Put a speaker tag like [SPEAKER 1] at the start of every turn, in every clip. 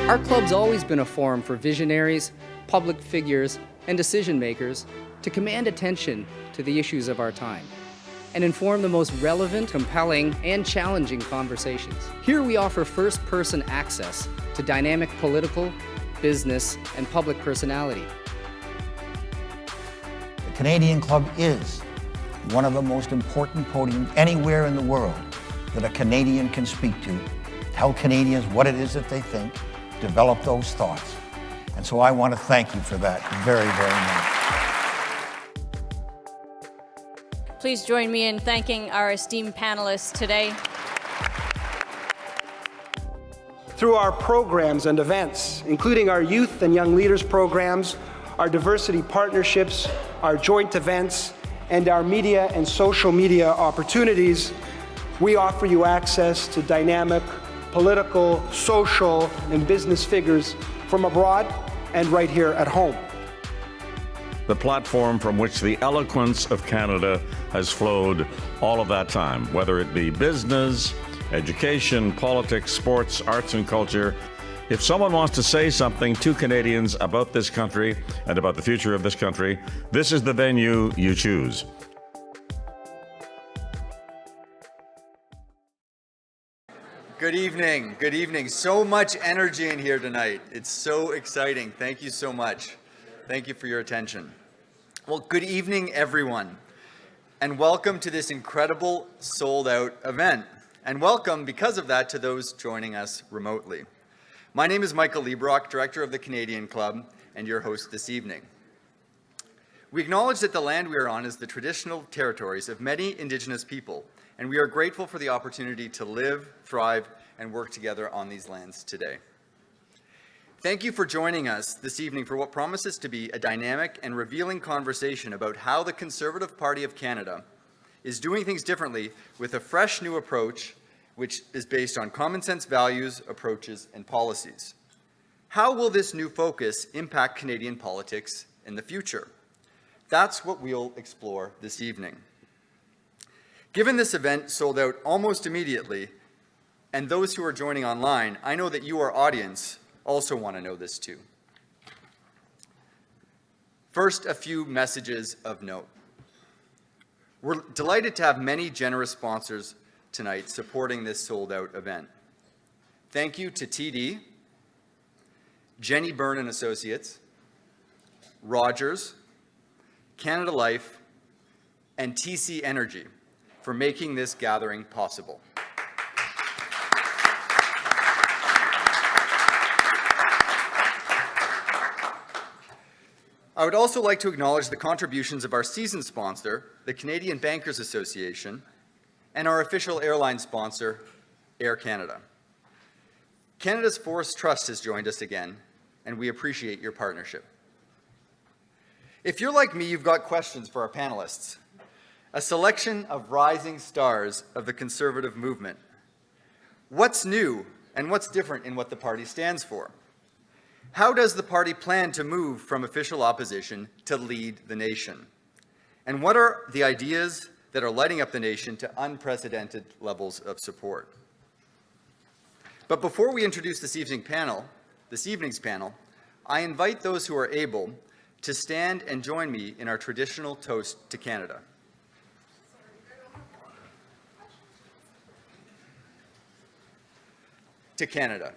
[SPEAKER 1] Our club's always been a forum for visionaries, public figures, and decision makers to command attention to the issues of our time and inform the most relevant, compelling, and challenging conversations. Here we offer first-person access to dynamic political, business, and public personality.
[SPEAKER 2] The Canadian Club is one of the most important podiums anywhere in the world that a Canadian can speak to, tell Canadians what it is that they think, develop those thoughts. And so I want to thank you for that very, very much.
[SPEAKER 3] Please join me in thanking our esteemed panelists today.
[SPEAKER 4] Through our programs and events, including our youth and young leaders programs, our diversity partnerships, our joint events, and our media and social media opportunities, we offer you access to dynamic political, social, and business figures from abroad and right here at home.
[SPEAKER 5] The platform from which the eloquence of Canada has flowed all of that time, whether it be business, education, politics, sports, arts, and culture. If someone wants to say something to Canadians about this country and about the future of this country, this is the venue you choose.
[SPEAKER 6] Good evening. Good evening. So much energy in here tonight. It's so exciting. Thank you so much. Thank you for your attention. Well, good evening, everyone, and welcome to this incredible sold-out event. And welcome, because of that, to those joining us remotely. My name is Michael Liebrock, Director of the Canadian Club, and your host this evening. We acknowledge that the land we are on is the traditional territories of many Indigenous people, and we are grateful for the opportunity to live, thrive, and work together on these lands today. Thank you for joining us this evening for what promises to be a dynamic and revealing conversation about how the Conservative Party of Canada is doing things differently with a fresh new approach which is based on common sense values, approaches, and policies. How will this new focus impact Canadian politics in the future? That's what we'll explore this evening. Given this event sold out almost immediately, and those who are joining online, I know that you, our audience, also want to know this too. First, a few messages of note. We're delighted to have many generous sponsors tonight supporting this sold-out event. Thank you to TD, Jenny Byrne and Associates, Rogers, Canada Life, and TC Energy for making this gathering possible. I would also like to acknowledge the contributions of our season sponsor, the Canadian Bankers Association, and our official airline sponsor, Air Canada. Canada's Forest Trust has joined us again, and we appreciate your partnership. If you're like me, you've got questions for our panelists. A selection of rising stars of the Conservative movement. What's new and what's different in what the party stands for? How does the party plan to move from official opposition to lead the nation? And what are the ideas that are lighting up the nation to unprecedented levels of support? But before we introduce this evening's panel, I invite those who are able to stand and join me in our traditional toast to Canada. To Canada.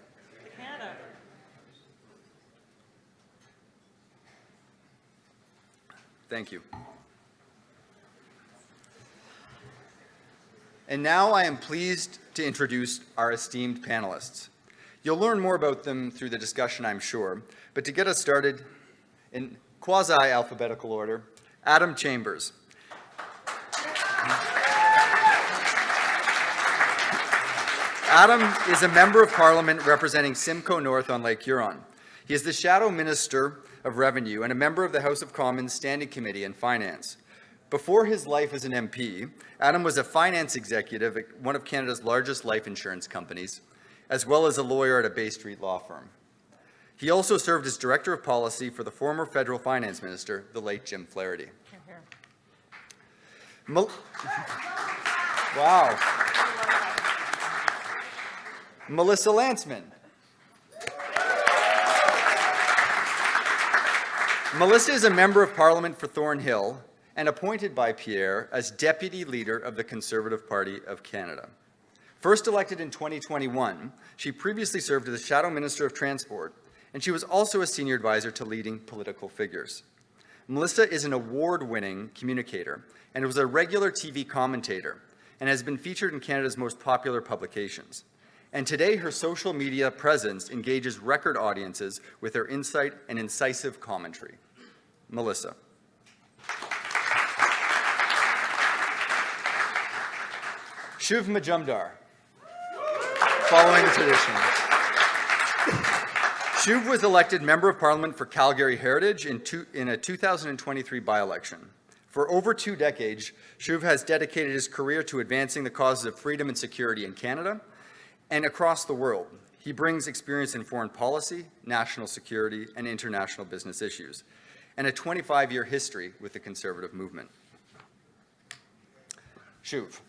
[SPEAKER 3] Canada.
[SPEAKER 6] Thank you. And now I am pleased to introduce our esteemed panelists. You'll learn more about them through the discussion, I'm sure, but to get us started in quasi-alphabetical order, Adam Chambers. Adam is a member of Parliament representing Simcoe North on Lake Huron. He is the Shadow Minister of Revenue and a member of the House of Commons Standing Committee on Finance. Before his life as an MP, Adam was a finance executive at one of Canada's largest life insurance companies, as well as a lawyer at a Bay Street law firm. He also served as Director of Policy for the former federal finance minister, the late Jim Flaherty. Wow. Melissa Lanceman. Melissa is a member of Parliament for Thornhill and appointed by Pierre as Deputy Leader of the Conservative Party of Canada. First elected in 2021, she previously served as the Shadow Minister of Transport, and she was also a senior advisor to leading political figures. Melissa is an award-winning communicator and was a regular TV commentator and has been featured in Canada's most popular publications. And today, her social media presence engages record audiences with her insight and incisive commentary. Melissa. Shuv Majumdar. Following the tradition. Shuv was elected Member of Parliament for Calgary Heritage in a 2023 by-election. For over 2 decades, Shuv has dedicated his career to advancing the causes of freedom and security in Canada and across the world. He brings experience in foreign policy, national security, and international business issues, and a 25-year history with the Conservative movement. Shuv.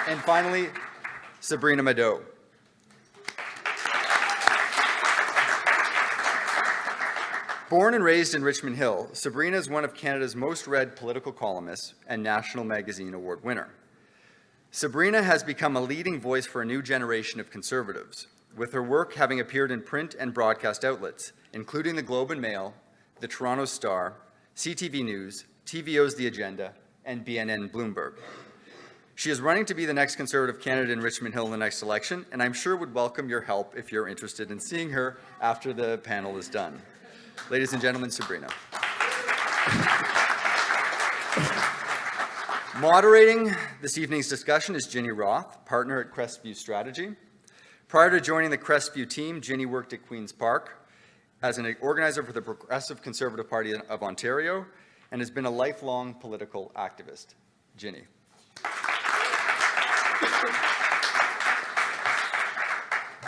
[SPEAKER 6] And finally, Sabrina Mado. Born and raised in Richmond Hill, Sabrina is one of Canada's most read political columnists and National Magazine Award winner. Sabrina has become a leading voice for a new generation of Conservatives, with her work having appeared in print and broadcast outlets, including the Globe and Mail, the Toronto Star, CTV News, TVO's The Agenda, and BNN Bloomberg. She is running to be the next Conservative candidate in Richmond Hill in the next election, and I'm sure would welcome your help if you're interested in seeing her after the panel is done. Ladies and gentlemen, Sabrina. Moderating this evening's discussion is Ginny Roth, partner at Crestview Strategy. Prior to joining the Crestview team, Ginny worked at Queen's Park as an organizer for the Progressive Conservative Party of Ontario and has been a lifelong political activist. Ginny.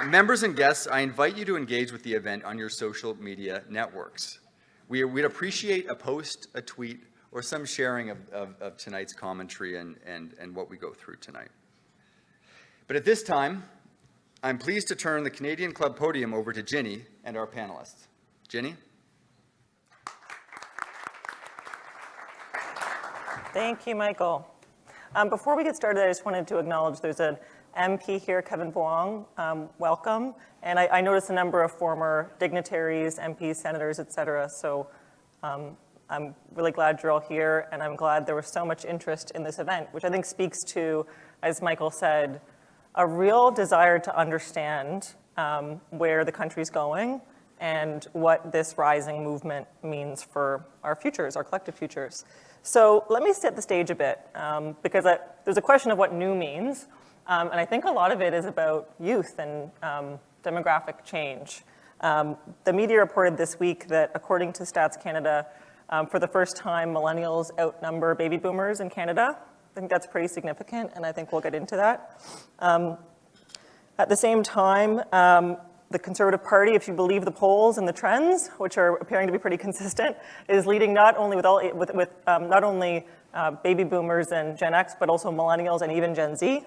[SPEAKER 6] Members and guests, I invite you to engage with the event on your social media networks. We'd appreciate a post, a tweet, or some sharing of tonight's commentary and what we go through tonight. But at this time, I'm pleased to turn the Canadian Club podium over to Ginny and our panelists. Ginny?
[SPEAKER 7] Thank you, Michael. Before we get started, I just wanted to acknowledge there's an MP here, Kevin Vuong, welcome. And I noticed a number of former dignitaries, MPs, senators, et cetera. So I'm really glad you're all here, and I'm glad there was so much interest in this event, which I think speaks to, as Michael said, a real desire to understand where the country's going and what this rising movement means for our futures, our collective futures. So let me set the stage a bit, because there's a question of what new means. And I think a lot of it is about youth and demographic change. The media reported this week that according to Stats Canada, for the first time, millennials outnumber baby boomers in Canada. I think that's pretty significant, and I think we'll get into that. At the same time, the Conservative Party, if you believe the polls and the trends, which are appearing to be pretty consistent, is leading not only not only baby boomers and Gen X, but also millennials and even Gen Z.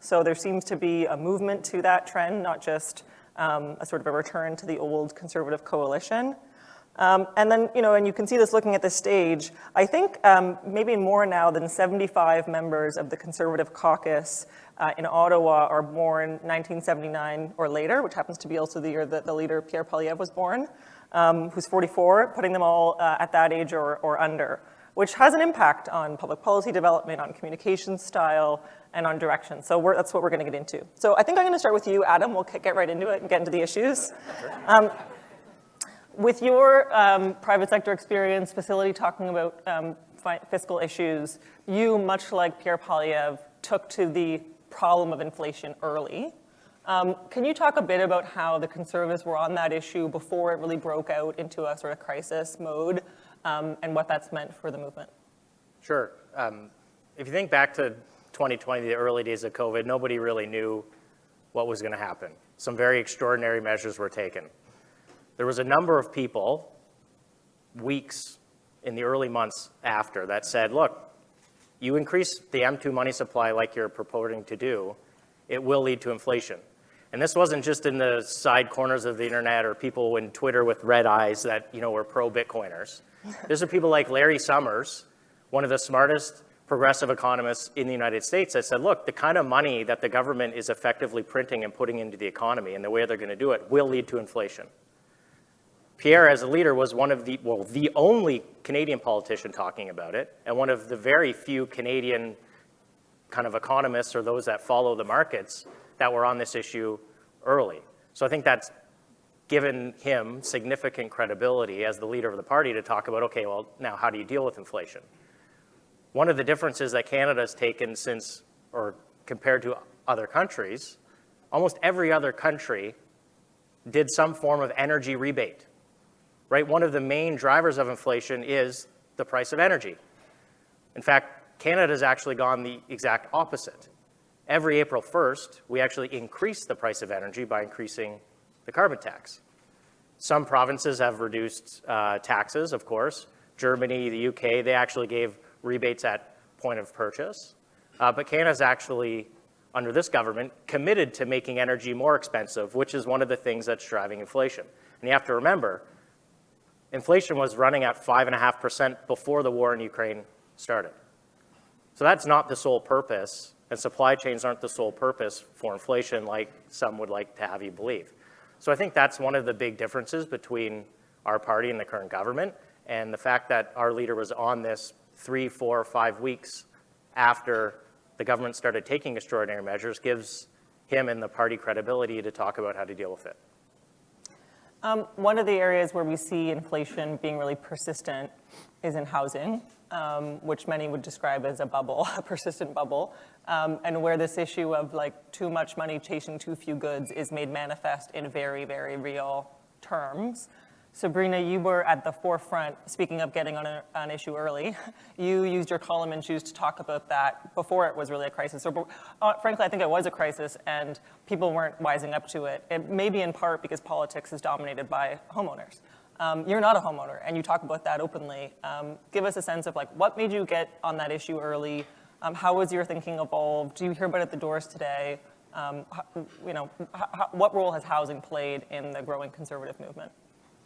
[SPEAKER 7] So there seems to be a movement to that trend, not just a sort of a return to the old Conservative coalition. And then, and you can see this looking at this stage, I think maybe more now than 75 members of the Conservative caucus in Ottawa are born 1979 or later, which happens to be also the year that the leader Pierre Poilievre was born, who's 44, putting them all at that age or under, which has an impact on public policy development, on communication style, and on direction. So that's what we're going to get into. So I think I'm going to start with you, Adam. We'll get right into it and get into the issues. With your private sector experience, facility talking about fiscal issues, you, much like Pierre Poilievre, took to the problem of inflation early. Can you talk a bit about how the Conservatives were on that issue before it really broke out into a sort of crisis mode, and what that's meant for the movement?
[SPEAKER 8] Sure. If you think back to 2020, the early days of COVID, nobody really knew what was going to happen. Some very extraordinary measures were taken. There was a number of people, weeks in the early months after, that said, look, you increase the M2 money supply like you're purporting to do, it will lead to inflation. And this wasn't just in the side corners of the internet or people in Twitter with red eyes that, were pro-Bitcoiners. These are people like Larry Summers, one of the smartest progressive economists in the United States, that said, look, the kind of money that the government is effectively printing and putting into the economy and the way they're going to do it will lead to inflation. Pierre, as a leader, was one of the only Canadian politician talking about it, and one of the very few Canadian kind of economists or those that follow the markets that were on this issue early. So I think that's given him significant credibility as the leader of the party to talk about, okay, well, now how do you deal with inflation? One of the differences that Canada's taken since, or compared to other countries, almost every other country did some form of energy rebate, right? One of the main drivers of inflation is the price of energy. In fact, Canada's actually gone the exact opposite. Every April 1st, we actually increase the price of energy by increasing the carbon tax. Some provinces have reduced taxes, of course. Germany, the UK, they actually gave rebates at point of purchase. But Canada's actually, under this government, committed to making energy more expensive, which is one of the things that's driving inflation. And you have to remember, inflation was running at 5.5% before the war in Ukraine started. So that's not the sole purpose, and supply chains aren't the sole purpose for inflation like some would like to have you believe. So I think that's one of the big differences between our party and the current government, and the fact that our leader was on this 3, 4, 5 weeks after the government started taking extraordinary measures gives him and the party credibility to talk about how to deal with it.
[SPEAKER 7] One of the areas where we see inflation being really persistent is in housing, which many would describe as a bubble, a persistent bubble, and where this issue of too much money chasing too few goods is made manifest in very, very real terms. Sabrina, you were at the forefront, speaking of getting on an issue early. You used your column in Choose to talk about that before it was really a crisis. Or, frankly, I think it was a crisis, and people weren't wising up to it. It may be in part because politics is dominated by homeowners. You're not a homeowner, and you talk about that openly. Give us a sense of what made you get on that issue early? How has your thinking evolved? Do you hear about it at the doors today? What role has housing played in the growing conservative movement?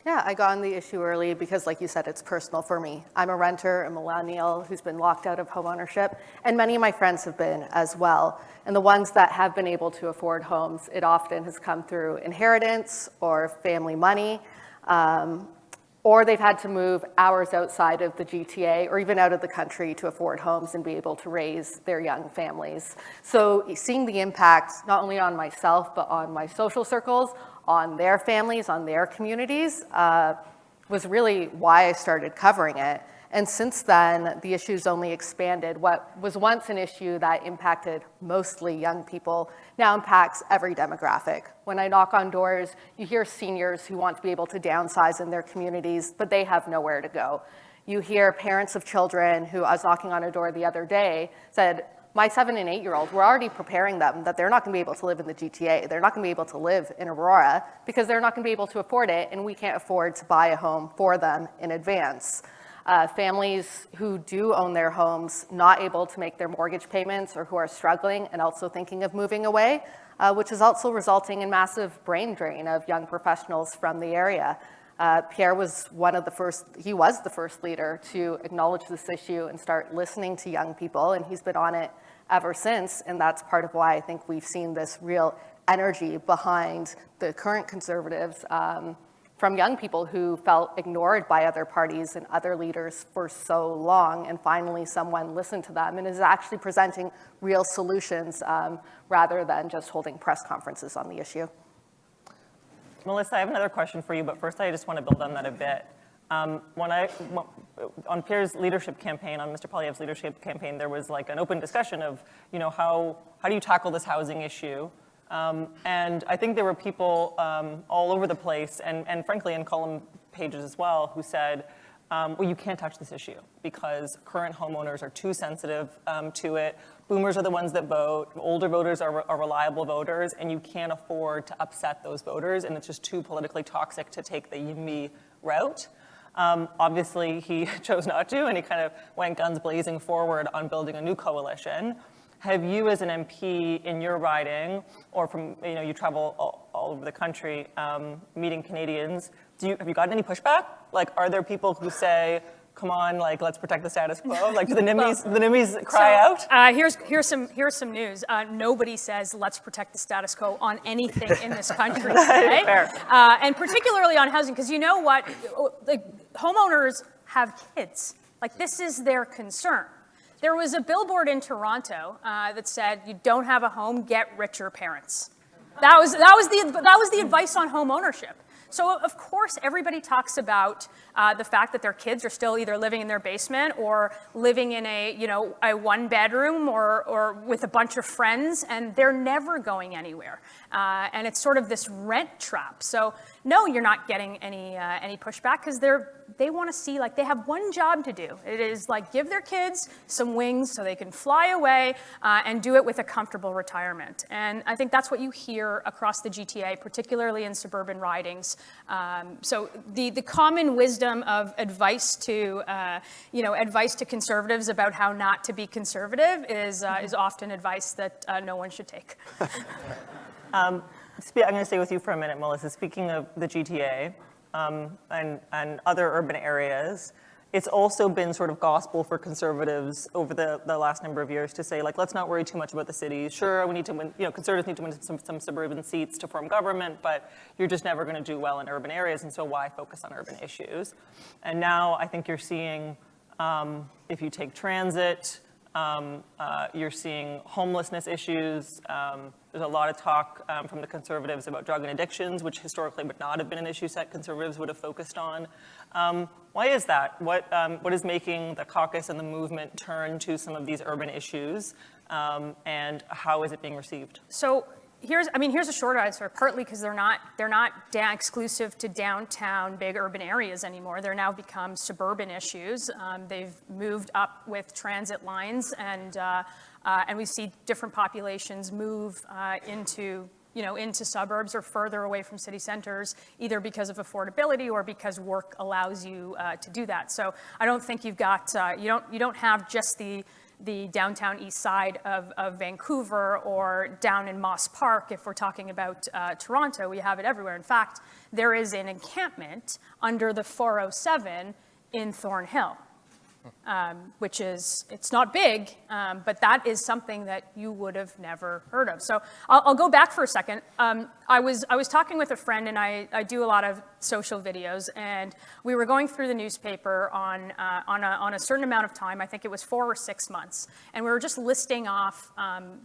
[SPEAKER 9] Yeah, I got on the issue early because, like you said, it's personal for me. I'm a renter, a millennial who's been locked out of homeownership, and many of my friends have been as well. And the ones that have been able to afford homes, it often has come through inheritance or family money, or they've had to move hours outside of the GTA or even out of the country to afford homes and be able to raise their young families. So seeing the impact not only on myself, but on my social circles, on their families, on their communities, was really why I started covering it. And since then, the issue's only expanded. What was once an issue that impacted mostly young people now impacts every demographic. When I knock on doors, you hear seniors who want to be able to downsize in their communities, but they have nowhere to go. You hear parents of children who, I was knocking on a door the other day, said, my 7 and 8-year-old, we're already preparing them that they're not gonna be able to live in the GTA. They're not gonna be able to live in Aurora because they're not gonna be able to afford it, and we can't afford to buy a home for them in advance. Families who do own their homes, not able to make their mortgage payments or who are struggling and also thinking of moving away, which is also resulting in massive brain drain of young professionals from the area. Pierre was he was the first leader to acknowledge this issue and start listening to young people, and he's been on it ever since, and that's part of why I think we've seen this real energy behind the current Conservatives from young people who felt ignored by other parties and other leaders for so long, and finally someone listened to them and is actually presenting real solutions rather than just holding press conferences on the issue.
[SPEAKER 7] Melissa, I have another question for you, but first I just want to build on that a bit. On Pierre's leadership campaign, on Mr. Poilievre's leadership campaign, there was an open discussion of, how do you tackle this housing issue? And I think there were people all over the place, and frankly in column pages as well, who said, well, you can't touch this issue because current homeowners are too sensitive to it. Boomers are the ones that vote. Older voters are reliable voters, and you can't afford to upset those voters, and it's just too politically toxic to take the YIMBY route. Obviously, he chose not to, and he kind of went guns blazing forward on building a new coalition. Have you, as an MP in your riding, or from, you travel all over the country meeting Canadians, have you gotten any pushback? Like, are there people who say, come on, like, let's protect the status quo? Like, do the NIMBYs cry out?
[SPEAKER 10] Here's some news. Nobody says let's protect the status quo on anything in this country,
[SPEAKER 7] right?
[SPEAKER 10] Fair. And particularly on housing, because you know what? Like, homeowners have kids. Like, this is their concern. There was a billboard in Toronto that said, "You don't have a home, get richer, parents." That was the advice on home ownership. So of course, everybody talks about the fact that their kids are still either living in their basement or living in a one bedroom or with a bunch of friends, and they're never going anywhere. And it's sort of this rent trap. So no, you're not getting any pushback, because they want to see, like, they have one job to do. It is like give their kids some wings so they can fly away and do it with a comfortable retirement. And I think that's what you hear across the GTA, particularly in suburban ridings. So the common wisdom of advice to conservatives about how not to be conservative is often advice that no one should take.
[SPEAKER 7] I'm going to stay with you for a minute, Melissa. Speaking of the GTA and other urban areas, it's also been sort of gospel for conservatives over the last number of years to say, like, let's not worry too much about the cities. Sure, we need to win, conservatives need to win some suburban seats to form government, but you're just never going to do well in urban areas, and so why focus on urban issues? And now I think you're seeing, if you take transit, you're seeing homelessness issues. There's a lot of talk from the conservatives about drug and addictions, which historically would not have been an issue set conservatives would have focused on. Why is that? What is making the caucus and the movement turn to some of these urban issues, and how is it being received?
[SPEAKER 10] So here's a short answer, partly because they're not exclusive to downtown big urban areas anymore. They're now become suburban issues. They've moved up with transit lines, and we see different populations move into suburbs or further away from city centers, either because of affordability or because work allows you to do that. So I don't think you've got you don't have just the downtown east side of Vancouver or down in Moss Park. If we're talking about Toronto, we have it everywhere. In fact, there is an encampment under the 407 in Thornhill, which it's not big, but that is something that you would have never heard of. So I'll go back for a second. I was talking with a friend, and I do a lot of social videos, and we were going through the newspaper on a certain amount of time. I think it was 4 or 6 months, and we were just listing off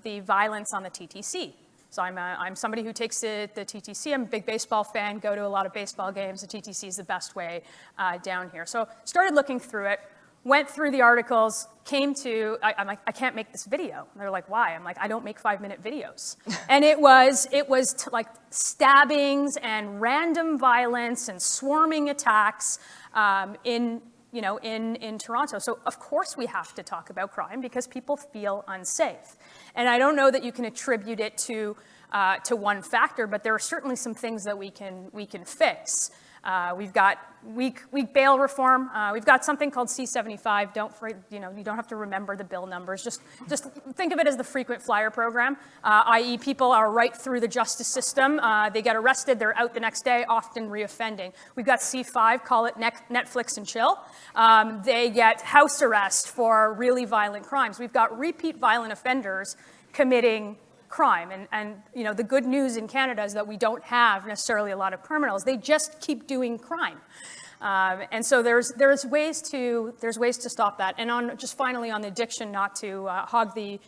[SPEAKER 10] the violence on the TTC. So I'm somebody who takes the TTC. I'm a big baseball fan, go to a lot of baseball games. The TTC is the best way down here. So started looking through it. Went through the articles, came to, I'm like, I can't make this video. And they're like, why? I'm like, I don't make 5-minute videos. And it was like stabbings and random violence and swarming attacks in Toronto. So of course we have to talk about crime because people feel unsafe. And I don't know that you can attribute it to one factor, but there are certainly some things that we can fix. We've got weak bail reform. We've got something called C-75. You don't have to remember the bill numbers. Just think of it as the frequent flyer program, i.e. people are right through the justice system. They get arrested, they're out the next day, often reoffending. We've got C-5, call it Netflix and chill. They get house arrest for really violent crimes. We've got repeat violent offenders committing crime. And the good news in Canada is that we don't have necessarily a lot of criminals. They just keep doing crime. And so there's ways to stop that. And finally on the addiction, not to hog the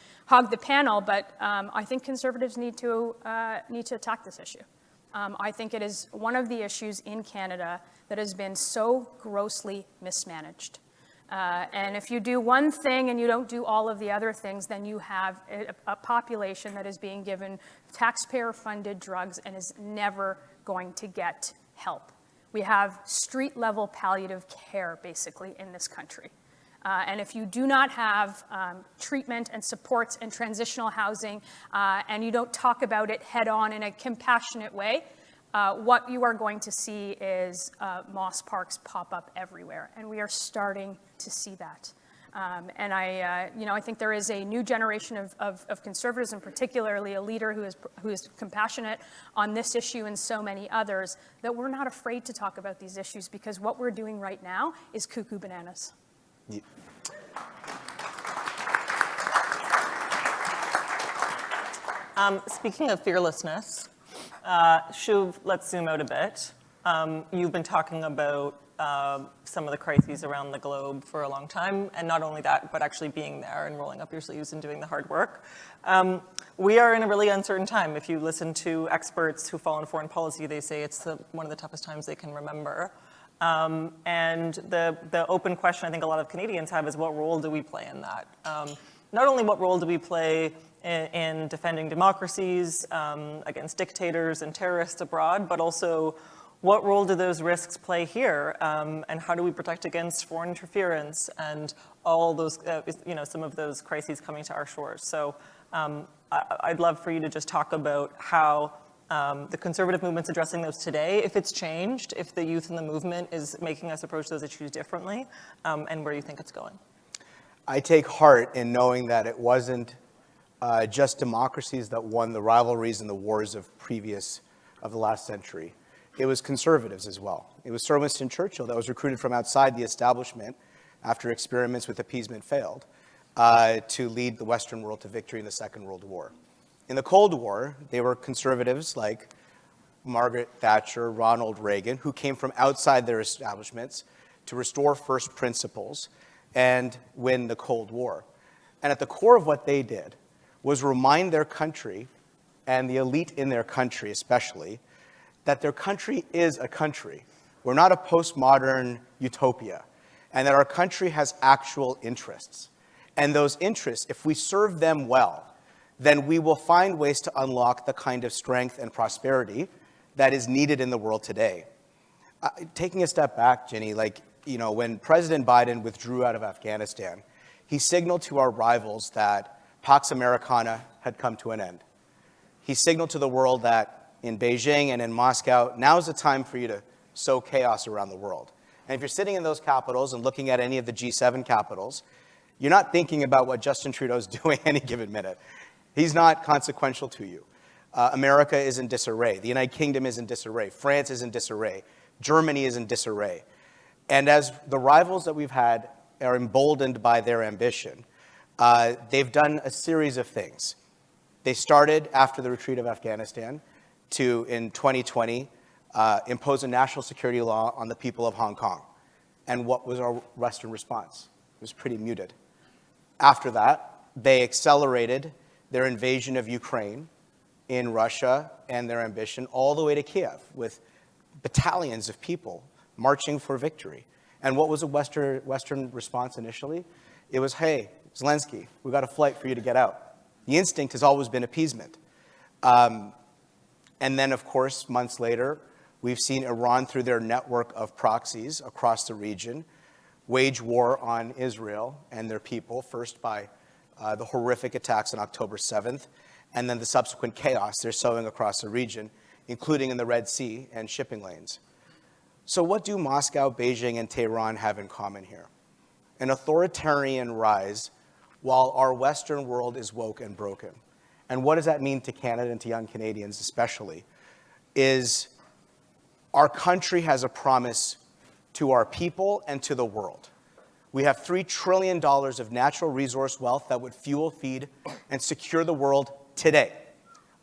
[SPEAKER 10] panel, but I think conservatives need to attack this issue. I think it is one of the issues in Canada that has been so grossly mismanaged. And if you do one thing and you don't do all of the other things, then you have a population that is being given taxpayer-funded drugs and is never going to get help. We have street-level palliative care, basically, in this country. And if you do not have treatment and supports and transitional housing, and you don't talk about it head-on in a compassionate way, what you are going to see is moss parks pop up everywhere, and we are starting to see that. And I think there is a new generation of conservatives, and particularly a leader who is compassionate on this issue and so many others, that we're not afraid to talk about these issues, because what we're doing right now is cuckoo bananas.
[SPEAKER 11] Yeah.
[SPEAKER 7] Speaking of fearlessness, Shuv, let's zoom out a bit. You've been talking about some of the crises around the globe for a long time, and not only that, but actually being there and rolling up your sleeves and doing the hard work. We are in a really uncertain time. If you listen to experts who follow in foreign policy, they say it's one of the toughest times they can remember. And the open question I think a lot of Canadians have is, what role do we play in that? Not only what role do we play in defending democracies against dictators and terrorists abroad, but also what role do those risks play here? And how do we protect against foreign interference and all those, some of those crises coming to our shores? So I'd love for you to just talk about how the conservative movement's addressing those today, if it's changed, if the youth in the movement is making us approach those issues differently, and where you think it's going.
[SPEAKER 11] I take heart in knowing that it wasn't just democracies that won the rivalries and the wars of the last century. It was conservatives as well. It was Sir Winston Churchill that was recruited from outside the establishment after experiments with appeasement failed to lead the Western world to victory in the Second World War. In the Cold War, they were conservatives like Margaret Thatcher, Ronald Reagan, who came from outside their establishments to restore first principles and win the Cold War. And at the core of what they did was remind their country, and the elite in their country especially, that their country is a country. We're not a postmodern utopia, and that our country has actual interests. And those interests, if we serve them well, then we will find ways to unlock the kind of strength and prosperity that is needed in the world today. Taking a step back, Ginny, when President Biden withdrew out of Afghanistan, he signaled to our rivals that Pax Americana had come to an end. He signaled to the world that in Beijing and in Moscow, now's the time for you to sow chaos around the world. And if you're sitting in those capitals and looking at any of the G7 capitals, you're not thinking about what Justin Trudeau's doing any given minute. He's not consequential to you. America is in disarray. The United Kingdom is in disarray. France is in disarray. Germany is in disarray. And as the rivals that we've had are emboldened by their ambition, they've done a series of things. They started after the retreat of Afghanistan to, in 2020, impose a national security law on the people of Hong Kong. And what was our Western response? It was pretty muted. After that, they accelerated their invasion of Ukraine in Russia and their ambition all the way to Kiev with battalions of people marching for victory. And what was the Western response initially? It was, hey, Zelensky, we got a flight for you to get out. The instinct has always been appeasement. And then, of course, months later, we've seen Iran, through their network of proxies across the region, wage war on Israel and their people, first by the horrific attacks on October 7th, and then the subsequent chaos they're sowing across the region, including in the Red Sea and shipping lanes. So what do Moscow, Beijing, and Tehran have in common here? An authoritarian rise while our Western world is woke and broken. And what does that mean to Canada and to young Canadians especially? Is our country has a promise to our people and to the world. We have $3 trillion of natural resource wealth that would fuel, feed, and secure the world today.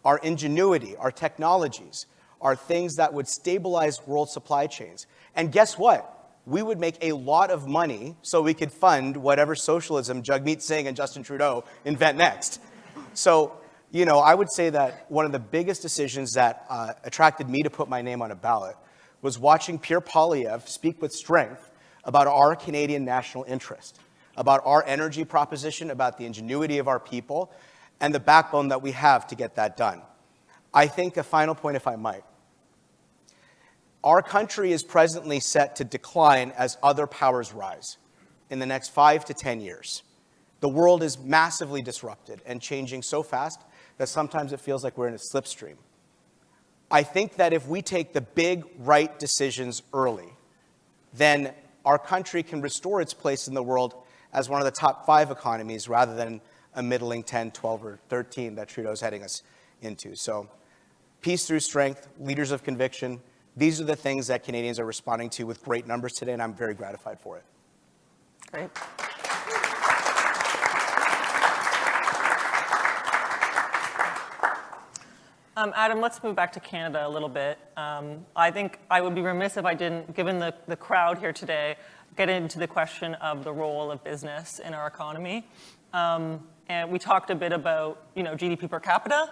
[SPEAKER 11] Our ingenuity, our technologies, are things that would stabilize world supply chains. And guess what? We would make a lot of money so we could fund whatever socialism Jagmeet Singh and Justin Trudeau invent next. So, I would say that one of the biggest decisions that attracted me to put my name on a ballot was watching Pierre Poilievre speak with strength about our Canadian national interest, about our energy proposition, about the ingenuity of our people, and the backbone that we have to get that done. I think a final point, if I might. Our country is presently set to decline as other powers rise in the next 5 to 10 years. The world is massively disrupted and changing so fast that sometimes it feels like we're in a slipstream. I think that if we take the big right decisions early, then our country can restore its place in the world as one of the top 5 economies rather than a middling 10, 12, or 13 that Trudeau's heading us into. So peace through strength, leaders of conviction, these are the things that Canadians are responding to with great numbers today, and I'm very gratified for it.
[SPEAKER 7] Great. Adam, let's move back to Canada a little bit. I think I would be remiss if I didn't, given the crowd here today, get into the question of the role of business in our economy. And we talked a bit about, GDP per capita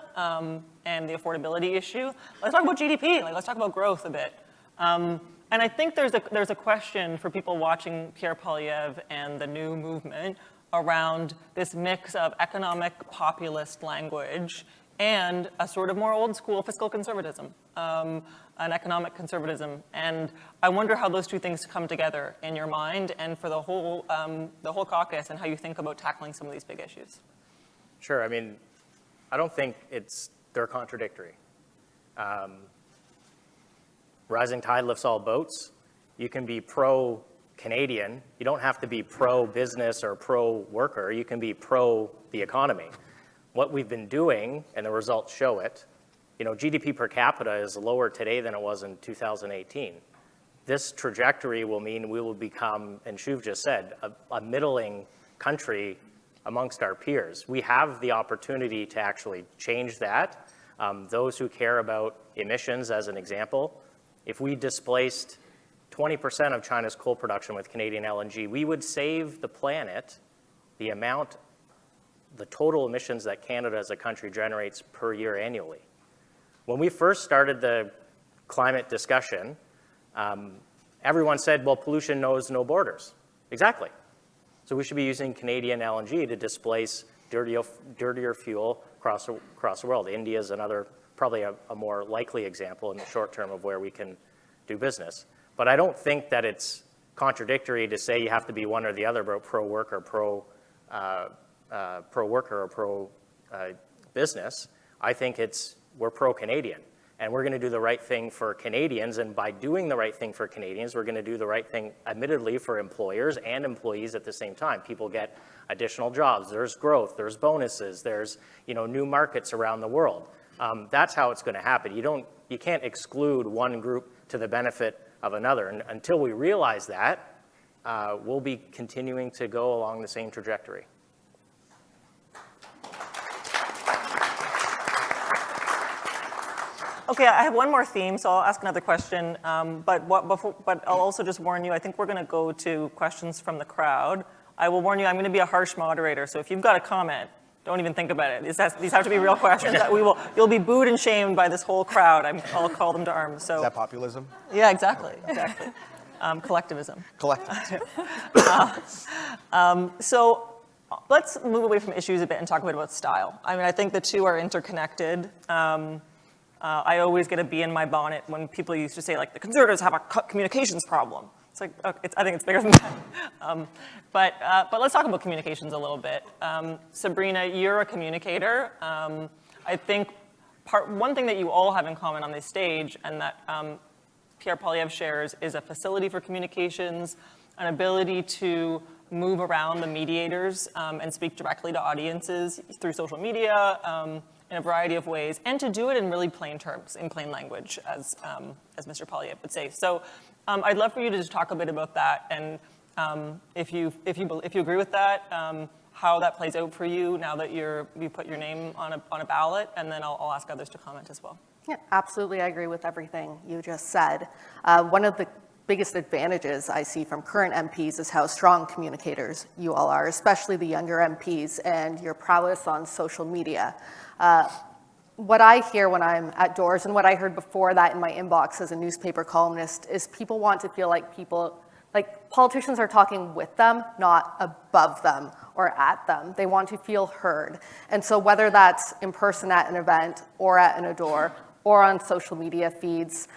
[SPEAKER 7] and the affordability issue. Let's talk about GDP. Let's talk about growth a bit. And I think there's a question for people watching Pierre Poilievre and the new movement around this mix of economic populist language and a sort of more old school fiscal conservatism, an economic conservatism. And I wonder how those two things come together in your mind and for the whole caucus and how you think about tackling some of these big issues.
[SPEAKER 8] Sure. I mean, I don't think they're contradictory. Rising tide lifts all boats. You can be pro-Canadian. You don't have to be pro-business or pro-worker. You can be pro the economy. What we've been doing, and the results show it, GDP per capita is lower today than it was in 2018. This trajectory will mean we will become, and Shuv just said, a middling country amongst our peers. We have the opportunity to actually change that. Those who care about emissions, as an example, if we displaced 20% of China's coal production with Canadian LNG, we would save the planet the total emissions that Canada as a country generates per year annually. When we first started the climate discussion, everyone said, well, pollution knows no borders. Exactly. So we should be using Canadian LNG to displace dirtier fuel across the world. India is another, probably a more likely example in the short term of where we can do business. But I don't think that it's contradictory to say you have to be one or the other, but pro-work or pro-worker or pro-business. I think we're pro-Canadian, and we're going to do the right thing for Canadians, and by doing the right thing for Canadians, we're going to do the right thing, admittedly, for employers and employees at the same time. People get additional jobs, there's growth, there's bonuses, there's new markets around the world. That's how it's going to happen. You can't exclude one group to the benefit of another, and until we realize that, we'll be continuing to go along the same trajectory.
[SPEAKER 7] Okay, I have one more theme, so I'll ask another question. But I'll also just warn you, I think we're going to go to questions from the crowd. I will warn you, I'm going to be a harsh moderator, so if you've got a comment, don't even think about it. These have to be real questions. That you'll be booed and shamed by this whole crowd. I'll call them to arms. So.
[SPEAKER 11] Is that populism?
[SPEAKER 7] Yeah, exactly. Collectivism.
[SPEAKER 11] Collectivism.
[SPEAKER 7] So let's move away from issues a bit and talk a bit about style. I mean, I think the two are interconnected. I always get a bee in my bonnet when people used to say, the Conservatives have a communications problem. It's like, I think it's bigger than that. But let's talk about communications a little bit. Sabrina, you're a communicator. I think one thing that you all have in common on this stage, and that Pierre Poilievre shares, is a facility for communications, an ability to move around the mediators and speak directly to audiences through social media, in a variety of ways, and to do it in really plain terms, in plain language, as Mr. Poilievre would say. So I'd love for you to just talk a bit about that, and if you agree with that, how that plays out for you now that you put your name on a ballot, and then I'll ask others to comment as well.
[SPEAKER 9] Yeah, absolutely. I agree with everything you just said. One of the biggest advantages I see from current MPs is how strong communicators you all are, especially the younger MPs, and your prowess on social media. What I hear when I'm at doors, and what I heard before that in my inbox as a newspaper columnist, is people want to feel like politicians are talking with them, not above them or at them. They want to feel heard. And so whether that's in person at an event or at an door or on social media feeds,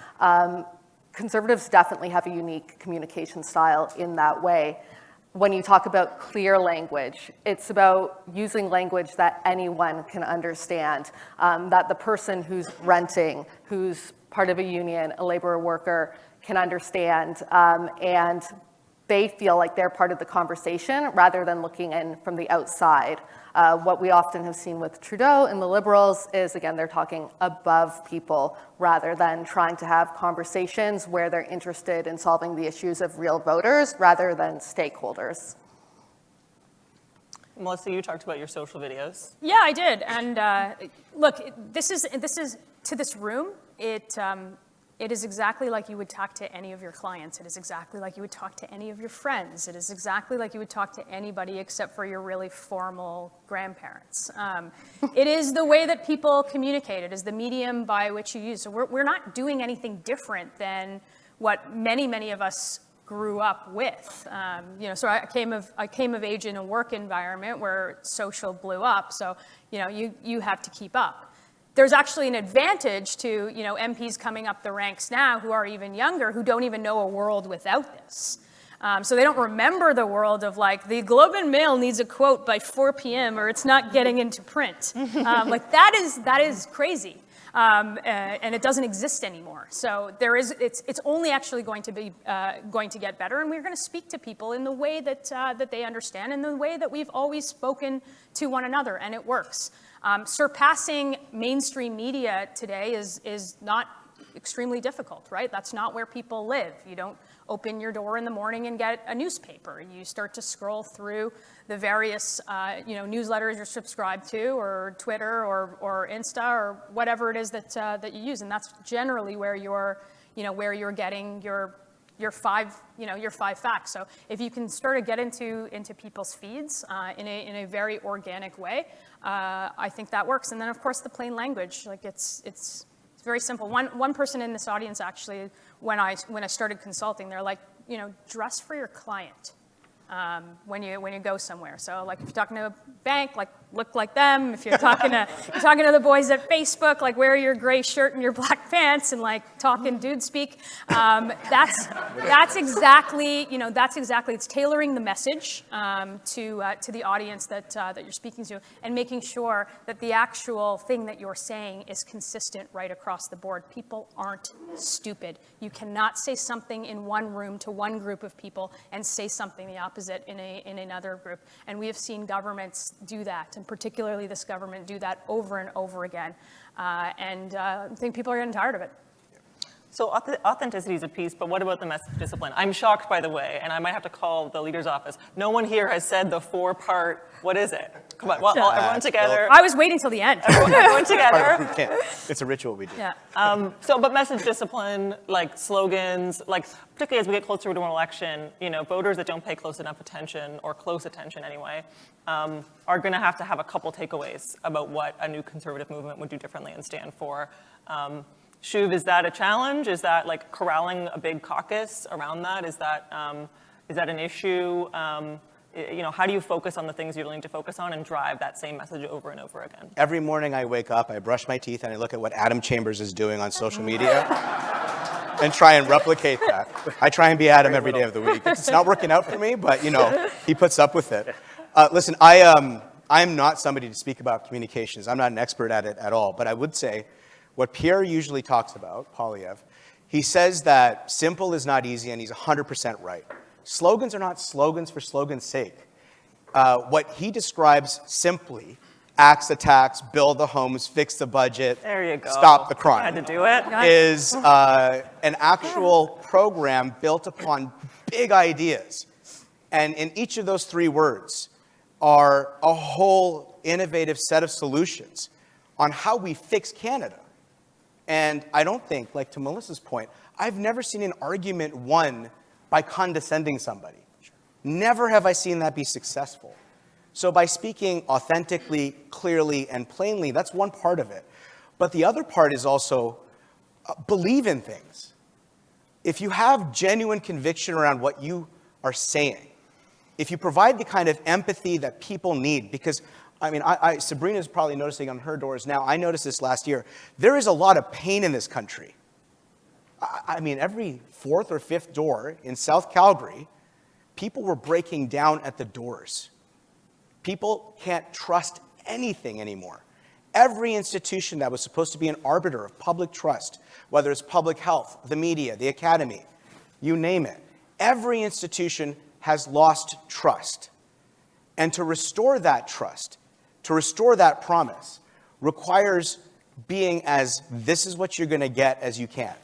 [SPEAKER 9] Conservatives definitely have a unique communication style in that way. when you talk about clear language, it's about using language that anyone can understand, that the person who's renting, who's part of a union, a laborer worker, can understand, and they feel like they're part of the conversation rather than looking in from the outside. What we often have seen with Trudeau and the Liberals is, again, they're talking above people rather than trying to have conversations where they're interested in solving the issues of real voters rather than stakeholders.
[SPEAKER 7] Melissa, you talked about your social videos.
[SPEAKER 10] Yeah, I did. And look, this is to this room. It is exactly like you would talk to any of your clients. It is exactly like you would talk to any of your friends. It is exactly like you would talk to anybody except for your really formal grandparents. It is the way that people communicate. It is the medium by which you use. So we're not doing anything different than what many of us grew up with. So I came of age in a work environment where social blew up. So you have to keep up. There's actually an advantage to MPs coming up the ranks now who are even younger, who don't even know a world without this. So they don't remember the world of like, the Globe and Mail needs a quote by 4 p.m. or it's not getting into print. Like that is crazy. And it doesn't exist anymore. So it's only actually going to get better, and we're going to speak to people in the way that they understand, in the way that we've always spoken to one another, and it works. Surpassing mainstream media today is not extremely difficult, right? That's not where people live. You don't open your door in the morning and get a newspaper. You start to scroll through the various newsletters you're subscribed to, or Twitter, or Insta, or whatever it is that you use, and that's generally where you're getting your five facts. So if you can start to get into people's feeds in a very organic way, I think that works. And then of course the plain language, like it's very simple. One person in this audience actually, when I started consulting, they're like, dress for your client when you go somewhere. So like if you're talking to a bank, like look like them. If you're talking to the boys at Facebook, like wear your gray shirt and your black pants and like talking dude speak. That's exactly it's tailoring the message to the audience that you're speaking to, and making sure that the actual thing that you're saying is consistent right across the board. People aren't stupid. You cannot say something in one room to one group of people and say something the opposite in another group. And we have seen governments do that, and particularly this government do that over and over again. I think people are getting tired of it.
[SPEAKER 7] So authenticity is a piece, but what about the message discipline? I'm shocked, by the way, and I might have to call the leader's office. No one here has said the 4-part, what is it? Come on, well, everyone together.
[SPEAKER 10] I was waiting till the end.
[SPEAKER 7] Everyone together.
[SPEAKER 11] It's a ritual we do.
[SPEAKER 7] Yeah. But message discipline, like slogans, like particularly as we get closer to an election, voters that don't pay close enough attention, or close attention anyway, are going to have a couple takeaways about what a new conservative movement would do differently and stand for. Shuv, is that a challenge? Is that like corralling a big caucus around that? Is that an issue? How do you focus on the things you're willing to focus on and drive that same message over and over again?
[SPEAKER 11] Every morning I wake up, I brush my teeth, and I look at what Adam Chambers is doing on social media and try and replicate that. I try and be Adam every day of the week. It's not working out for me, but he puts up with it. Listen, I'm not somebody to speak about communications. I'm not an expert at it at all, but I would say what Pierre usually talks about, Polyev, he says that simple is not easy, and he's 100% right. Slogans are not slogans for slogan's sake. What he describes simply, axe the tax, build the homes, fix the budget,
[SPEAKER 7] there you go.
[SPEAKER 11] Stop the crime,
[SPEAKER 7] had to do it.
[SPEAKER 11] Is an actual program built upon big ideas. And in each of those 3 words are a whole innovative set of solutions on how we fix Canada. And I don't think, like to Melissa's point, I've never seen an argument won by condescending somebody. Never have I seen that be successful. So by speaking authentically, clearly, and plainly, that's one part of it. But the other part is also believe in things. If you have genuine conviction around what you are saying, if you provide the kind of empathy that people need, because Sabrina's probably noticing on her doors now. I noticed this last year. There is a lot of pain in this country. Every 4th or 5th door in South Calgary, people were breaking down at the doors. People can't trust anything anymore. Every institution that was supposed to be an arbiter of public trust, whether it's public health, the media, the academy, you name it, every institution has lost trust. And to restore that trust, to restore that promise, requires being as this is what you're going to get as you can.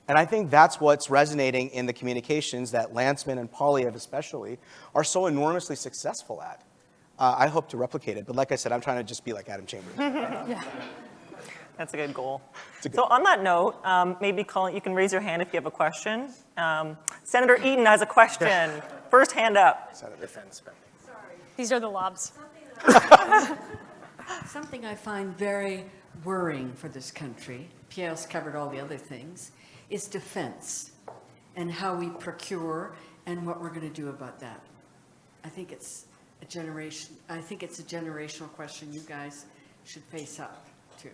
[SPEAKER 11] And I think that's what's resonating in the communications that Landsman and Polyev especially are so enormously successful at. I hope to replicate it, but like I said, I'm trying to just be like Adam Chambers.
[SPEAKER 7] Yeah. That's a good goal. So on that note, maybe Colin, you can raise your hand if you have a question. Senator Eaton has a question. First hand up.
[SPEAKER 8] Senator defense spending.
[SPEAKER 10] These are the lobs.
[SPEAKER 12] Something I find very worrying for this country, Pierre's covered all the other things, is defense and how we procure and what we're going to do about that. I think it's a generational question you guys should face up to.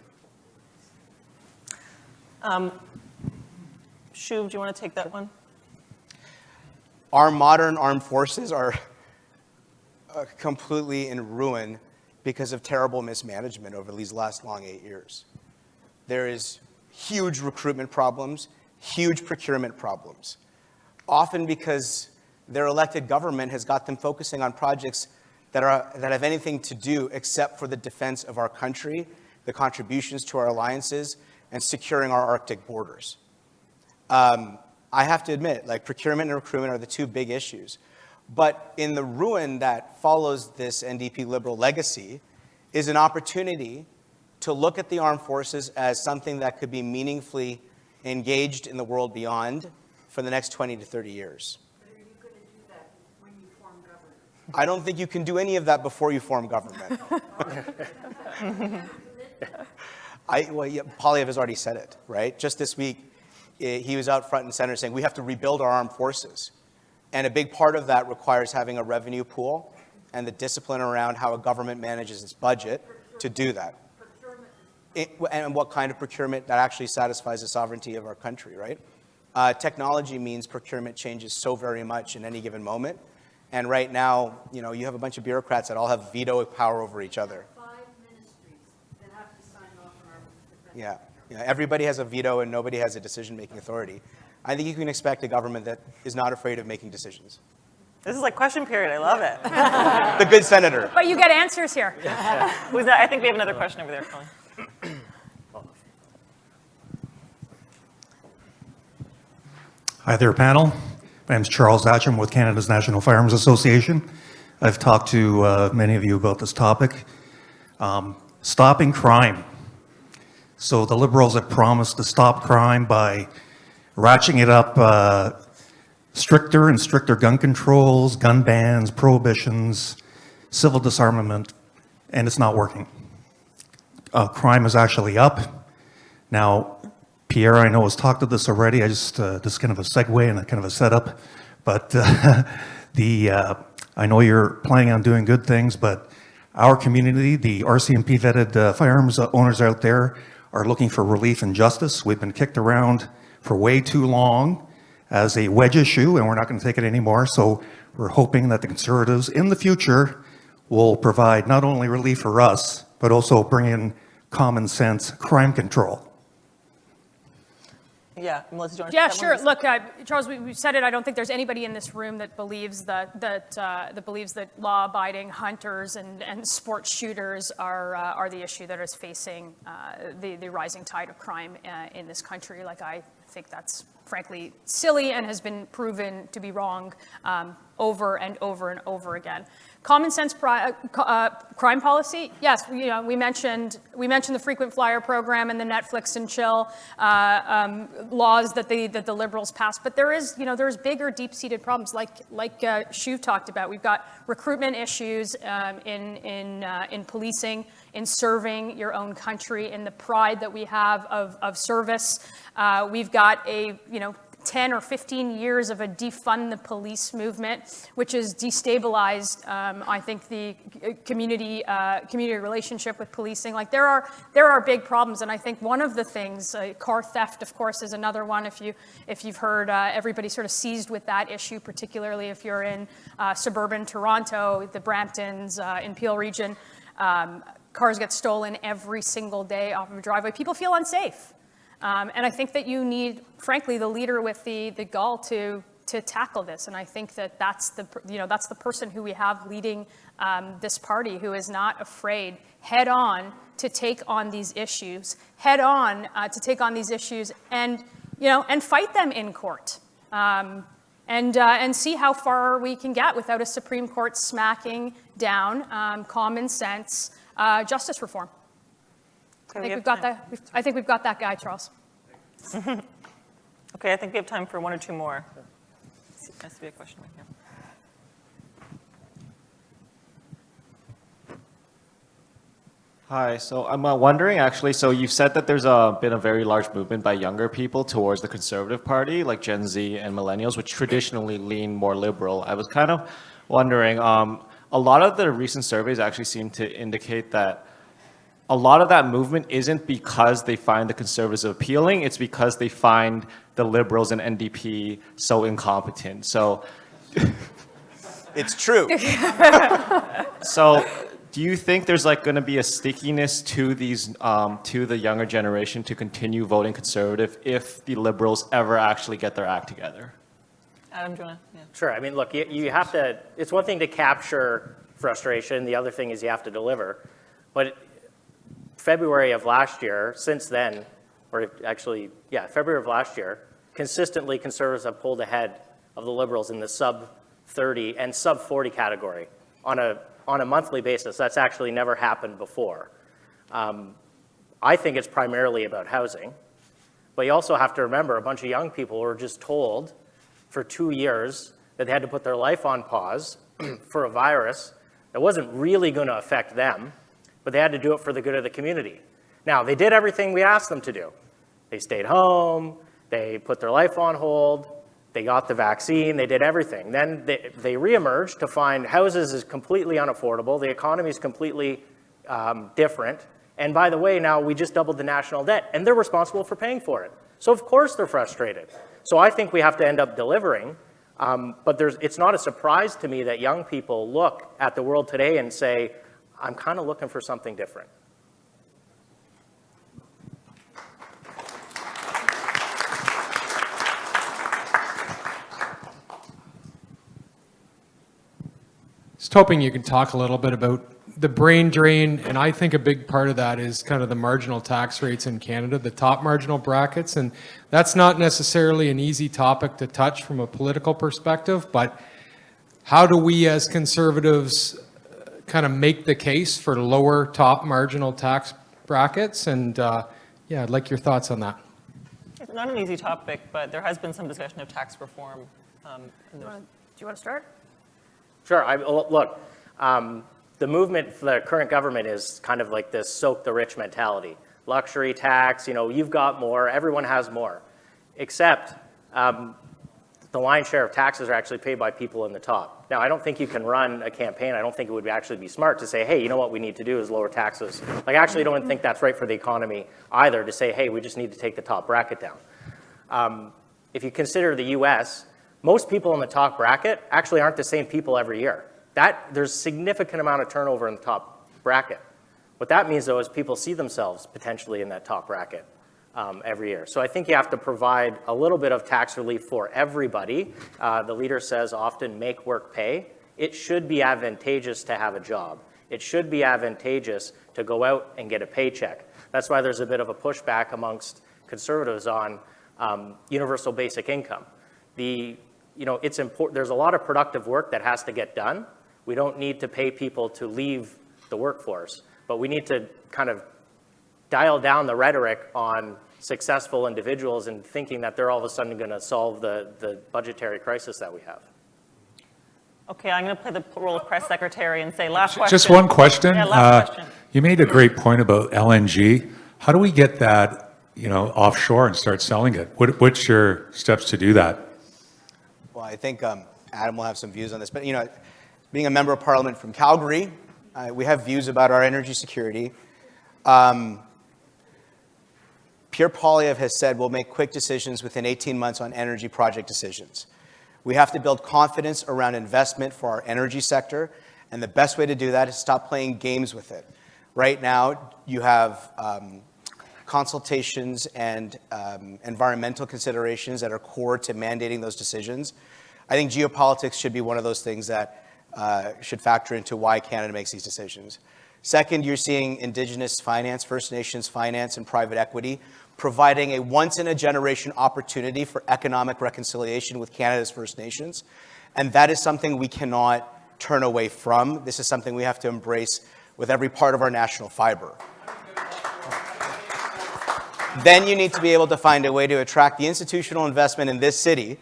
[SPEAKER 7] Shuv, do you want to take that one?
[SPEAKER 11] Our modern armed forces are completely in ruin because of terrible mismanagement over these last long 8 years. There is huge recruitment problems, huge procurement problems, often because their elected government has got them focusing on projects that have anything to do except for the defense of our country, the contributions to our alliances, and securing our Arctic borders. I have to admit, like, procurement and recruitment are the two big issues. But in the ruin that follows this NDP Liberal legacy is an opportunity to look at the armed forces as something that could be meaningfully engaged in the world beyond for the next 20 to 30 years.
[SPEAKER 12] But are you going to do that when you form government?
[SPEAKER 11] I don't think you can do any of that before you form government. Polyev has already said it, right? Just this week, he was out front and center saying we have to rebuild our armed forces. And a big part of that requires having a revenue pool and the discipline around how a government manages its budget to do that. And what kind of procurement that actually satisfies the sovereignty of our country, right? Technology means procurement changes so very much in any given moment. And right now, you have a bunch of bureaucrats that all have veto power over each other.
[SPEAKER 12] 5 ministries that have to sign off on our defense.
[SPEAKER 11] Yeah, everybody has a veto and nobody has a decision-making authority. I think you can expect a government that is not afraid of making decisions.
[SPEAKER 7] This is like question period. I love it.
[SPEAKER 11] The good senator.
[SPEAKER 10] But you get answers here.
[SPEAKER 7] Who's that? I think we have another question over there, Colin.
[SPEAKER 13] Hi there, panel. My name is Charles Atcham with Canada's National Firearms Association. I've talked to many of you about this topic. Stopping crime. So the Liberals have promised to stop crime by ratcheting it up stricter and stricter gun controls, gun bans, prohibitions, civil disarmament, and it's not working. Crime is actually up. Now, Pierre, I know has talked to this already. I just, this is kind of a segue and a kind of a setup, but I know you're planning on doing good things, but our community, the RCMP vetted firearms owners out there are looking for relief and justice. We've been kicked around for way too long as a wedge issue, and we're not going to take it anymore. So we're hoping that the Conservatives in the future will provide not only relief for us, but also bring in common sense crime control.
[SPEAKER 7] Yeah, Melissa, do you want to
[SPEAKER 10] Yeah,
[SPEAKER 7] take
[SPEAKER 10] sure.
[SPEAKER 7] that one?
[SPEAKER 10] Look, Charles, we said it. I don't think there's anybody in this room that believes that law-abiding hunters and sports shooters are the issue that is facing the rising tide of crime in this country. Like, I think that's frankly silly and has been proven to be wrong over and over and over again. Common sense crime policy, yes. We mentioned the frequent flyer program and the Netflix and chill laws that the Liberals passed. But there's bigger, deep-seated problems like Shuv talked about. We've got recruitment issues in policing, in serving your own country, in the pride that we have of service. We've got 10 or 15 years of a defund the police movement, which has destabilized, I think, the community relationship with policing. Like there are big problems, and I think one of the things, car theft, of course, is another one. If you've heard, everybody sort of seized with that issue, particularly if you're in suburban Toronto, the Bramptons, in Peel region. Cars get stolen every single day off of a driveway. People feel unsafe. And I think that you need, frankly, the leader with the gall to tackle this. And I think that that's the person who we have leading this party, who is not afraid head on to take on these issues, and fight them in court. And see how far we can get without a Supreme Court smacking down common sense justice reform. I think we've got that guy, Charles.
[SPEAKER 7] Okay, I think we have time for one or two more. There has to be a question right here.
[SPEAKER 14] Hi, so I'm wondering actually, so you've said that there's been a very large movement by younger people towards the Conservative Party, like Gen Z and millennials, which traditionally lean more liberal. I was kind of wondering, a lot of the recent surveys actually seem to indicate that a lot of that movement isn't because they find the Conservatives appealing, it's because they find the Liberals and NDP so incompetent. So
[SPEAKER 11] it's true.
[SPEAKER 14] So do you think there's like going to be a stickiness to these, to the younger generation to continue voting Conservative if the Liberals ever actually get their act together?
[SPEAKER 7] Adam, do you want to? Yeah.
[SPEAKER 8] Sure. I mean, look, you have to, it's one thing to capture frustration. The other thing is you have to deliver. But February of last year, since then, or actually, yeah, February of last year, consistently Conservatives have pulled ahead of the Liberals in the sub 30 and sub 40 category on a monthly basis. That's actually never happened before. I think it's primarily about housing, but you also have to remember a bunch of young people were just told for 2 years that they had to put their life on pause for a virus that wasn't really going to affect them, but they had to do it for the good of the community. Now, they did everything we asked them to do. They stayed home, they put their life on hold, they got the vaccine, they did everything. Then they reemerged to find houses is completely unaffordable, the economy is completely different, and by the way, now we just doubled the national debt, and they're responsible for paying for it. So of course they're frustrated. So I think we have to end up delivering, but it's not a surprise to me that young people look at the world today and say, I'm kind of looking for something different.
[SPEAKER 15] Just hoping you can talk a little bit about the brain drain, and I think a big part of that is kind of the marginal tax rates in Canada, the top marginal brackets, and that's not necessarily an easy topic to touch from a political perspective, but how do we as Conservatives kind of make the case for lower top marginal tax brackets? And yeah, I'd like your thoughts on that.
[SPEAKER 7] It's not an easy topic, but there has been some discussion of tax reform.
[SPEAKER 10] Do you want to start?
[SPEAKER 8] Sure. Look, the movement for the current government is kind of like this soak the rich mentality. Luxury tax, you've got more, everyone has more. Except the lion's share of taxes are actually paid by people in the top. Now, I don't think you can run a campaign. I don't think it would actually be smart to say, hey, you know what we need to do is lower taxes. Like, I actually don't think that's right for the economy either, to say, hey, we just need to take the top bracket down. If you consider the US, most people in the top bracket actually aren't the same people every year. There's a significant amount of turnover in the top bracket. What that means, though, is people see themselves potentially in that top bracket every year. So I think you have to provide a little bit of tax relief for everybody. The leader says often, make work pay. It should be advantageous to have a job. It should be advantageous to go out and get a paycheck. That's why there's a bit of a pushback amongst Conservatives on universal basic income. It's important. There's a lot of productive work that has to get done. We don't need to pay people to leave the workforce, but we need to kind of dial down the rhetoric on successful individuals and thinking that they're all of a sudden going to solve the budgetary crisis that we have.
[SPEAKER 7] Okay, I'm going to play the role of press secretary and say last question.
[SPEAKER 16] Just one question.
[SPEAKER 7] Yeah, last question.
[SPEAKER 16] You made a great point about LNG. How do we get that offshore and start selling it. What's your steps to do that?
[SPEAKER 11] Well, I think Adam will have some views on this, but being a member of parliament from Calgary, we have views about our energy security. Pierre Poilievre has said we'll make quick decisions within 18 months on energy project decisions. We have to build confidence around investment for our energy sector, and the best way to do that is stop playing games with it. Right now, you have consultations and environmental considerations that are core to mandating those decisions. I think geopolitics should be one of those things that should factor into why Canada makes these decisions. Second, you're seeing Indigenous finance, First Nations finance, and private equity providing a once-in-a-generation opportunity for economic reconciliation with Canada's First Nations. And that is something we cannot turn away from. This is something we have to embrace with every part of our national fiber. Then you need to be able to find a way to attract the institutional investment in this city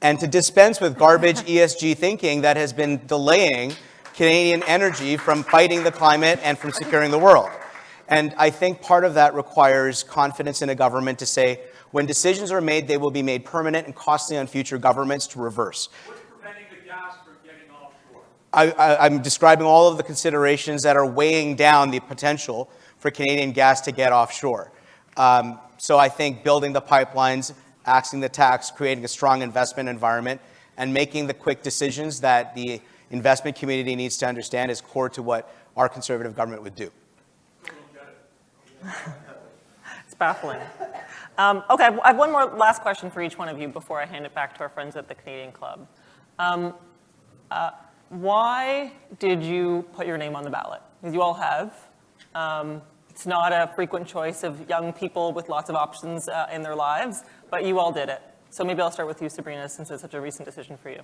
[SPEAKER 11] and to dispense with garbage ESG thinking that has been delaying Canadian energy from fighting the climate and from securing the world. And I think part of that requires confidence in a government to say, when decisions are made, they will be made permanent and costly on future governments to reverse. What's preventing the gas from getting offshore? I'm describing all of the considerations that are weighing down the potential for Canadian gas to get offshore. So I think building the pipelines, axing the tax, creating a strong investment environment, and making the quick decisions that the investment community needs to understand is core to what our Conservative government would do.
[SPEAKER 7] It's baffling. Okay, I have one more last question for each one of you before I hand it back to our friends at the Canadian Club. Why did you put your name on the ballot? Because you all have. It's not a frequent choice of young people with lots of options in their lives, but you all did it. So maybe I'll start with you, Sabrina, since it's such a recent decision for you.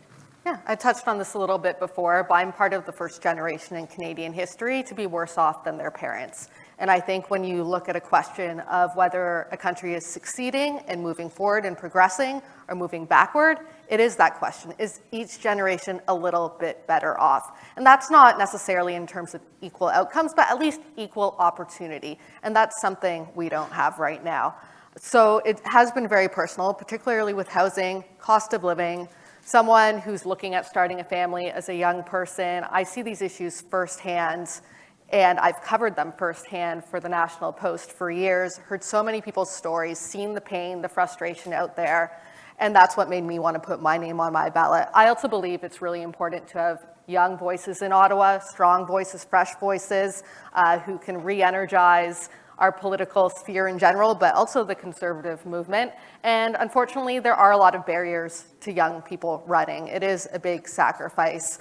[SPEAKER 9] Yeah, I touched on this a little bit before, but I'm part of the first generation in Canadian history to be worse off than their parents. And I think when you look at a question of whether a country is succeeding and moving forward and progressing or moving backward, it is that question. Is each generation a little bit better off? And that's not necessarily in terms of equal outcomes, but at least equal opportunity. And that's something we don't have right now. So it has been very personal, particularly with housing, cost of living. Someone who's looking at starting a family as a young person, I see these issues firsthand, and I've covered them firsthand for the National Post for years, heard so many people's stories, seen the pain, the frustration out there, and that's what made me want to put my name on my ballot. I also believe it's really important to have young voices in Ottawa, strong voices, fresh voices, who can re-energize our political sphere in general, but also the Conservative movement. And unfortunately, there are a lot of barriers to young people running. It is a big sacrifice.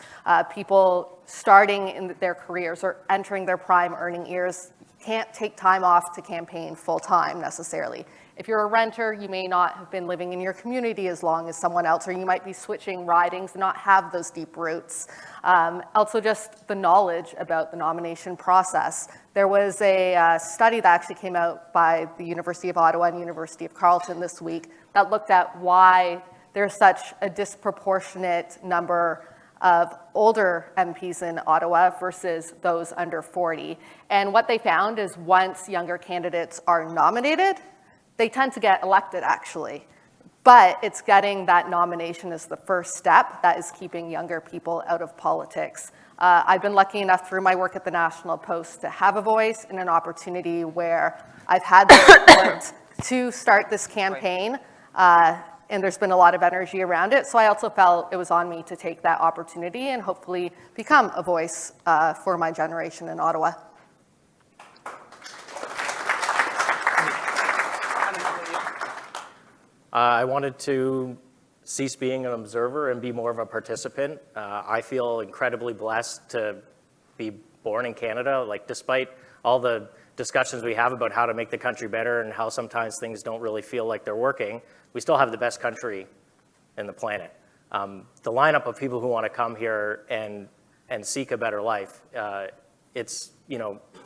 [SPEAKER 9] People starting in their careers or entering their prime earning years can't take time off to campaign full time necessarily. If you're a renter, you may not have been living in your community as long as someone else, or you might be switching ridings and not have those deep roots. Also just the knowledge about the nomination process. There was a study that actually came out by the University of Ottawa and University of Carleton this week that looked at why there's such a disproportionate number of older MPs in Ottawa versus those under 40. And what they found is once younger candidates are nominated, they tend to get elected, actually. But it's getting that nomination as the first step that is keeping younger people out of politics. I've been lucky enough through my work at the National Post to have a voice and an opportunity where I've had the support to start this campaign, and there's been a lot of energy around it. So I also felt it was on me to take that opportunity and hopefully become a voice for my generation in Ottawa.
[SPEAKER 8] I wanted to cease being an observer and be more of a participant. I feel incredibly blessed to be born in Canada. Like, despite all the discussions we have about how to make the country better and how sometimes things don't really feel like they're working, we still have the best country in the planet. The lineup of people who want to come here and seek a better life, it's,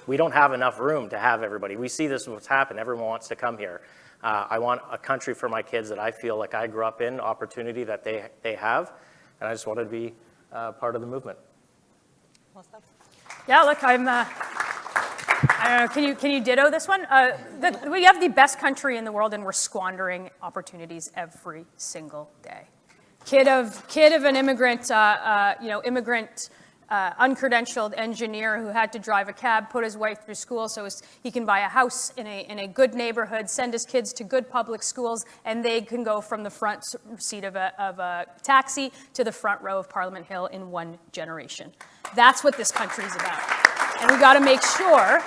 [SPEAKER 8] we don't have enough room to have everybody. We see this what's happened. Everyone wants to come here. I want a country for my kids that I feel like I grew up in, opportunity that they have, and I just wanted to be part of the movement.
[SPEAKER 10] Yeah, look, I Can you ditto this one? We have the best country in the world, and we're squandering opportunities every single day. Kid of an immigrant, uncredentialed engineer who had to drive a cab, put his wife through school so he can buy a house in a good neighborhood, send his kids to good public schools, and they can go from the front seat of a taxi to the front row of Parliament Hill in one generation. That's what this country is about. And we got to make sure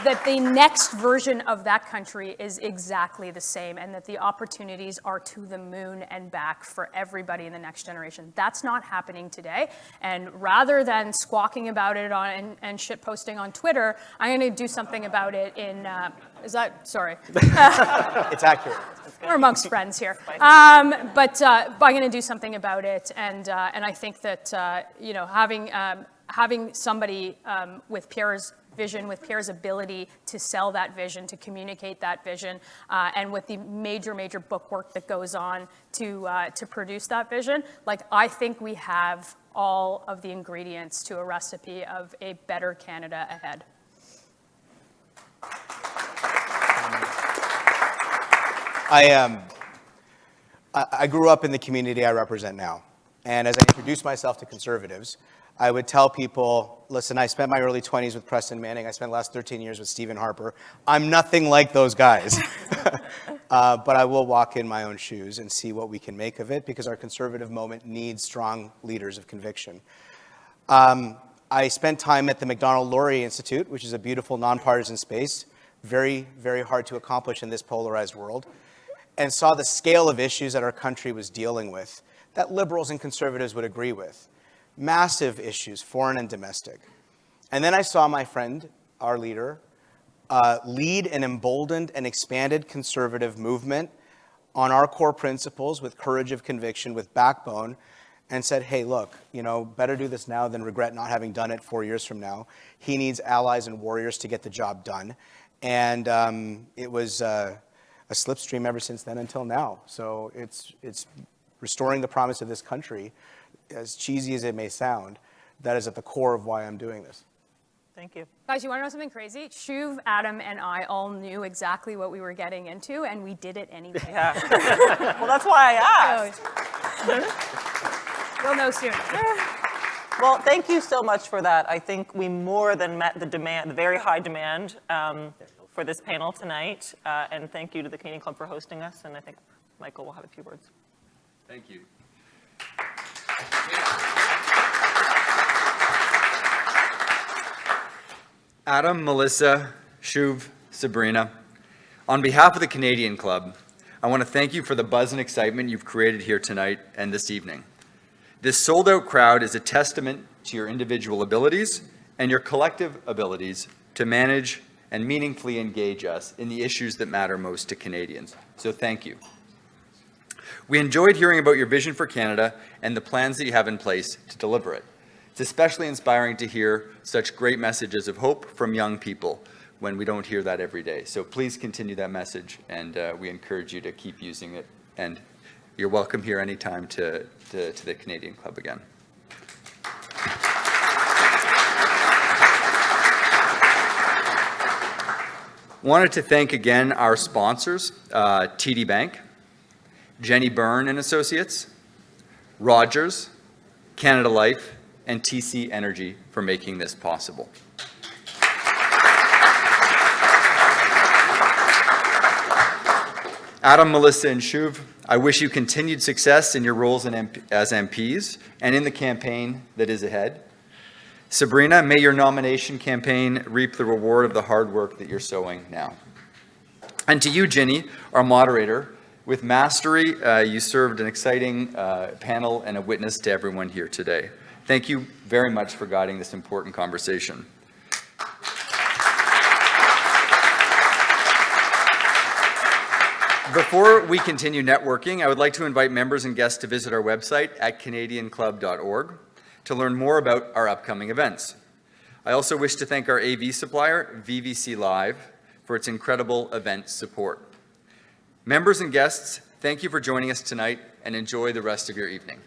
[SPEAKER 10] that the next version of that country is exactly the same, and that the opportunities are to the moon and back for everybody in the next generation. That's not happening today. And rather than squawking about it and shit posting on Twitter, I'm going to do something about it in, sorry.
[SPEAKER 11] It's accurate.
[SPEAKER 10] We're amongst friends here. But I'm going to do something about it. And I think that, having somebody with Pierre's vision, with Pierre's ability to sell that vision, to communicate that vision, and with the major book work that goes on to produce that vision, I think we have all of the ingredients to a recipe of a better Canada ahead.
[SPEAKER 11] I grew up in the community I represent now, and as I introduced myself to Conservatives, I would tell people, listen, I spent my early 20s with Preston Manning. I spent the last 13 years with Stephen Harper. I'm nothing like those guys. But I will walk in my own shoes and see what we can make of it, because our Conservative moment needs strong leaders of conviction. I spent time at the Macdonald-Laurier Institute, which is a beautiful nonpartisan space, very, very hard to accomplish in this polarized world, and saw the scale of issues that our country was dealing with that liberals and conservatives would agree with. Massive issues, foreign and domestic. And then I saw my friend, our leader, lead an emboldened and expanded conservative movement on our core principles with courage of conviction, with backbone, and said, hey, look, better do this now than regret not having done it 4 years from now. He needs allies and warriors to get the job done. And it was a slipstream ever since then until now. So it's restoring the promise of this country, as cheesy as it may sound, that is at the core of why I'm doing this.
[SPEAKER 7] Thank you.
[SPEAKER 10] Guys, you want to know something crazy? Shuv, Adam, and I all knew exactly what we were getting into, and we did it anyway.
[SPEAKER 7] Yeah. Well, that's why I asked.
[SPEAKER 10] You'll know soon.
[SPEAKER 7] Well, thank you so much for that. I think we more than met the demand, the very high demand for this panel tonight. And thank you to the Canadian Club for hosting us. And I think Michael will have a few words.
[SPEAKER 6] Thank you. Adam, Melissa, Shuv, Sabrina, on behalf of the Canadian Club, I want to thank you for the buzz and excitement you've created here tonight and this evening. This sold-out crowd is a testament to your individual abilities and your collective abilities to manage and meaningfully engage us in the issues that matter most to Canadians. So thank you. We enjoyed hearing about your vision for Canada and the plans that you have in place to deliver it. It's especially inspiring to hear such great messages of hope from young people when we don't hear that every day. So please continue that message, and we encourage you to keep using it. And you're welcome here anytime to the Canadian Club again. Wanted to thank again our sponsors, TD Bank, Jenny Byrne and Associates, Rogers, Canada Life, and TC Energy for making this possible. Adam, Melissa, and Shuv, I wish you continued success in your roles as MPs and in the campaign that is ahead. Sabrina, may your nomination campaign reap the reward of the hard work that you're sowing now. And to you, Ginny, our moderator, with mastery, you served an exciting panel and a witness to everyone here today. Thank you very much for guiding this important conversation. Before we continue networking, I would like to invite members and guests to visit our website at canadianclub.org to learn more about our upcoming events. I also wish to thank our AV supplier, VVC Live, for its incredible event support. Members and guests, thank you for joining us tonight, and enjoy the rest of your evening.